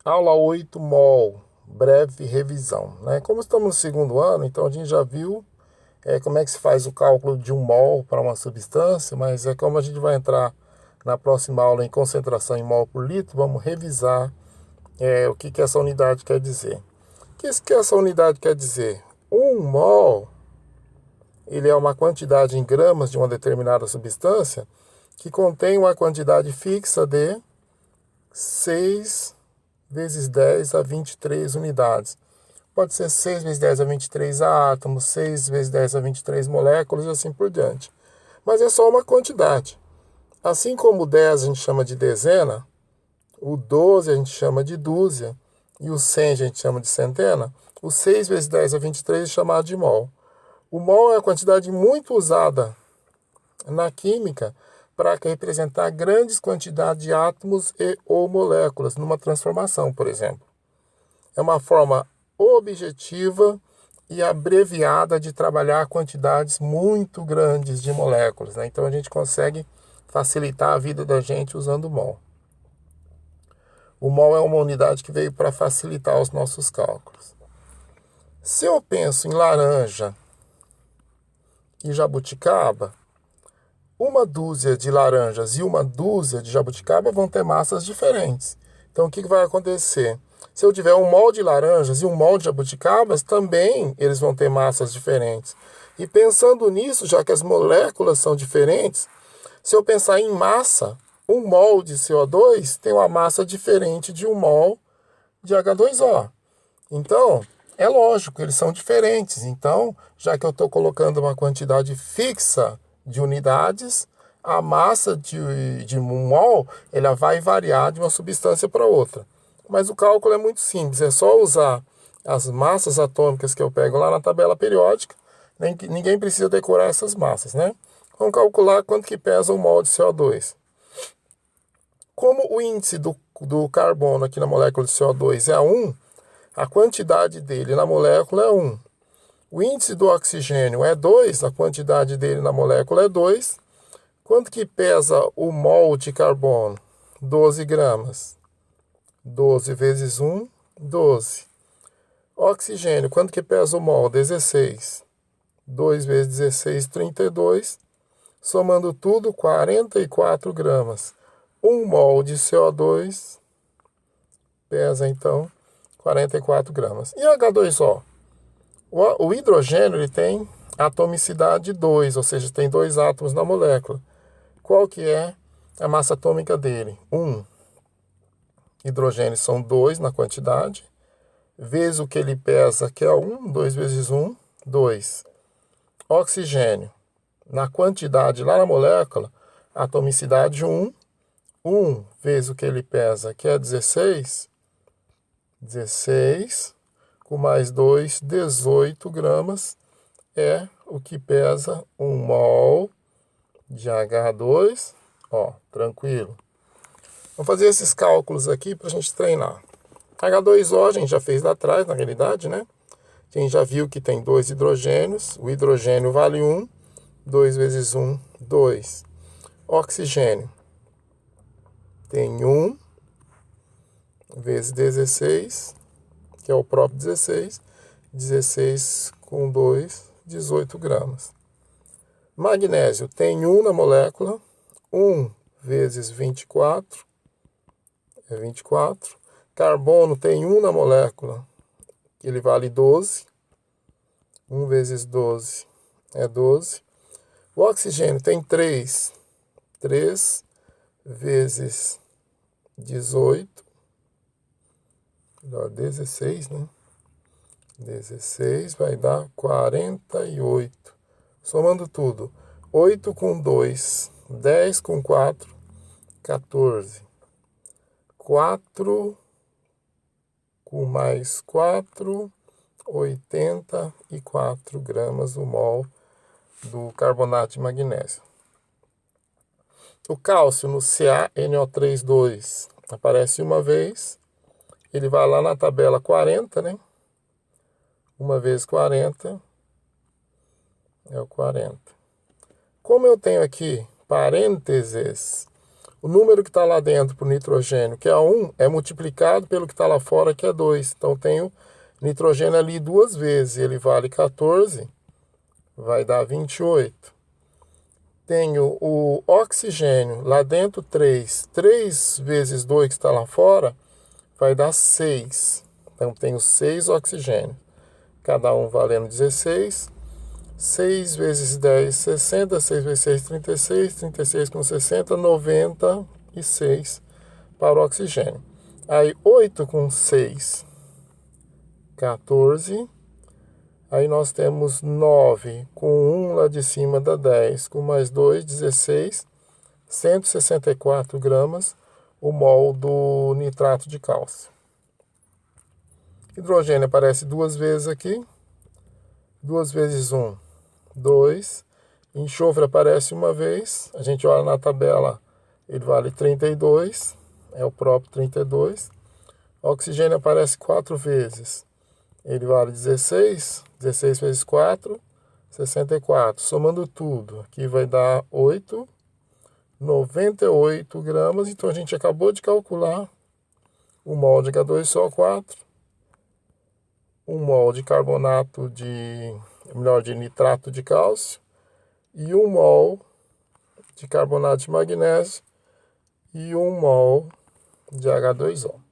Aula 8 mol, breve revisão, né? Como estamos no segundo ano, então a gente já viu como é que se faz o cálculo de um mol para uma substância, mas como a gente vai entrar na próxima aula em concentração em mol por litro, vamos revisar o que essa unidade quer dizer. O que essa unidade quer dizer? Um mol, ele é uma quantidade em gramas de uma determinada substância que contém uma quantidade fixa de 6 vezes 10 a 23 unidades. Pode ser 6 vezes 10 a 23 átomos, 6 vezes 10 a 23 moléculas e assim por diante. Mas é só uma quantidade. Assim como o 10 a gente chama de dezena, o 12 a gente chama de dúzia e o 100 a gente chama de centena, o 6 vezes 10 a 23 é chamado de mol. O mol é uma quantidade muito usada na química para representar grandes quantidades de átomos e ou moléculas numa transformação, por exemplo. É uma forma objetiva e abreviada de trabalhar quantidades muito grandes de moléculas, né? Então a gente consegue facilitar a vida da gente usando o mol. O mol é uma unidade que veio para facilitar os nossos cálculos. Se eu penso em laranja e jabuticaba, uma dúzia de laranjas e uma dúzia de jabuticaba vão ter massas diferentes. Então, o que vai acontecer? Se eu tiver um mol de laranjas e um mol de jabuticabas, também eles vão ter massas diferentes. E pensando nisso, já que as moléculas são diferentes, se eu pensar em massa, um mol de CO2 tem uma massa diferente de um mol de H2O. Então, é lógico, eles são diferentes. Então, já que eu estou colocando uma quantidade fixa de unidades, a massa de um mol ela vai variar de uma substância para outra. Mas o cálculo é muito simples, é só usar as massas atômicas que eu pego lá na tabela periódica. Ninguém precisa decorar essas massas, né? Vamos calcular quanto que pesa um mol de CO2. Como o índice do carbono aqui na molécula de CO2 é 1, a quantidade dele na molécula é 1. O índice do oxigênio é 2, a quantidade dele na molécula é 2. Quanto que pesa o mol de carbono? 12 gramas. 12 vezes 1, 12. Oxigênio, quanto que pesa o mol? 16. 2 vezes 16, 32. Somando tudo, 44 gramas. 1 mol de CO2 pesa, então, 44 gramas. E H2O? O hidrogênio ele tem atomicidade 2, ou seja, tem 2 átomos na molécula. Qual que é a massa atômica dele? 1. Hidrogênio são 2 na quantidade, vezes o que ele pesa, que é 1, 2 vezes 1, 2. Oxigênio, na quantidade lá na molécula, atomicidade 1, 1 vezes o que ele pesa, que é 16, 16, com mais 2, 18 gramas, é o que pesa 1 mol de H2, ó, tranquilo. Vamos fazer esses cálculos aqui para a gente treinar. H2O a gente já fez lá atrás, na realidade, né? A gente já viu que tem 2 hidrogênios, o hidrogênio vale 1, 2 vezes 1, 2. Oxigênio tem 1 vezes 16, que é o próprio 16, 16 com 2, 18 gramas. Magnésio tem 1 na molécula, 1 vezes 24, é 24. Carbono tem 1 na molécula, que ele vale 12. 1 vezes 12 é 12. O oxigênio tem 3. 3 vezes 18. Melhor, 16, né? 16 vai dar 48. Somando tudo, 8 com 2, 10 com 4, 14. 4 com mais 4, 84 gramas o mol do carbonato de magnésio. O cálcio no CaNO3,2 aparece uma vez, ele vai lá na tabela 40, né? 1 vezes 40 é o 40. Como eu tenho aqui parênteses, o número que está lá dentro para o nitrogênio, que é 1, é multiplicado pelo que está lá fora, que é 2. Então, tenho nitrogênio ali duas vezes, ele vale 14, vai dar 28. Tenho o oxigênio lá dentro 3. 3 vezes 2 que está lá fora vai dar 6. Então tenho 6 oxigênios. Cada um valendo 16. 6 vezes 10, 60. 6 vezes 6, 36. 36 com 60, 96 para o oxigênio. Aí 8 com 6, 14. Aí nós temos 9 com 1 lá de cima dá 10, com mais 2, 16, 164 gramas o mol do nitrato de cálcio. Hidrogênio aparece duas vezes aqui, 2 vezes 1, 2. Enxofre aparece uma vez, a gente olha na tabela, ele vale 32, é o próprio 32. Oxigênio aparece 4 vezes. Ele vale 16, 16 vezes 4, 64. Somando tudo, aqui vai dar 8, 98 gramas. Então, a gente acabou de calcular o mol de H2SO4, um mol de carbonato de nitrato de cálcio e um mol de carbonato de magnésio e um mol de H2O.